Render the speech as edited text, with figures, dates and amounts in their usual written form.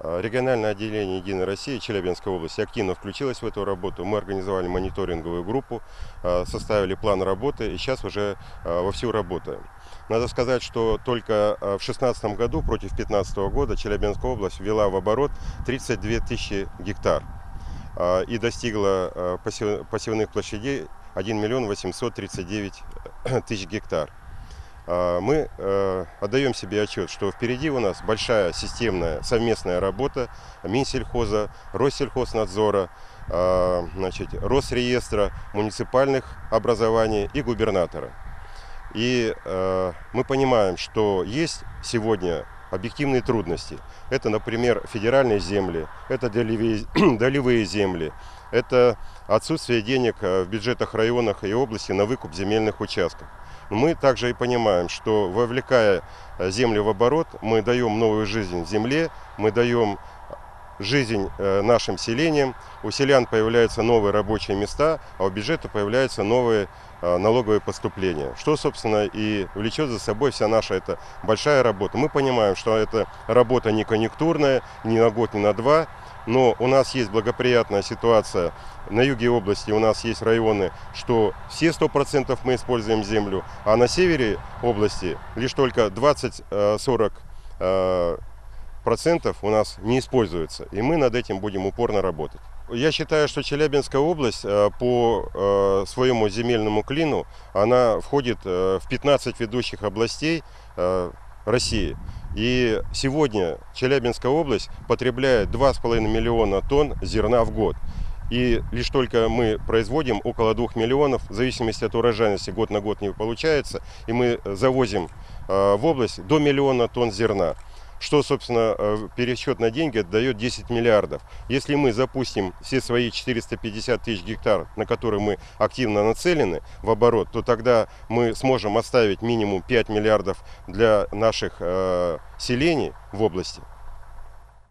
Региональное отделение «Единой России» Челябинской области активно включилось в эту работу. Мы организовали мониторинговую группу, составили план работы и сейчас уже вовсю работаем. Надо сказать, что только в 2016 году против 2015 года Челябинская область ввела в оборот 32 тысячи гектар и достигла посевных площадей 1 миллион 839 тысяч гектар. Мы отдаем себе отчет, что впереди у нас большая системная совместная работа Минсельхоза, Россельхознадзора, Росреестра, муниципальных образований и губернатора. И мы понимаем, что есть сегодня объективные трудности. Это, например, федеральные земли, это долевые земли, это отсутствие денег в бюджетах районах и области на выкуп земельных участков. Мы также и понимаем, что вовлекая землю в оборот, мы даем новую жизнь земле, мы даем жизнь нашим селениям, у селян появляются новые рабочие места, а у бюджета появляются новые налоговые поступления, что, собственно, и влечет за собой вся наша эта большая работа. Мы понимаем, что эта работа не конъюнктурная, ни на год, ни на два, но у нас есть благоприятная ситуация. На юге области у нас есть районы, что все 100% мы используем землю, а на севере области лишь только 20-40% у нас не используется. И мы над этим будем упорно работать. Я считаю, что Челябинская область по своему земельному клину, она входит в 15 ведущих областей России. И сегодня Челябинская область потребляет 2,5 миллиона тонн зерна в год. И лишь только мы производим около 2 миллионов, в зависимости от урожайности, год на год не получается, и мы завозим в область до миллиона тонн зерна. Что, собственно, пересчет на деньги дает 10 миллиардов. Если мы запустим все свои 450 тысяч гектар, на которые мы активно нацелены в оборот, то тогда мы сможем оставить минимум 5 миллиардов для наших селений в области.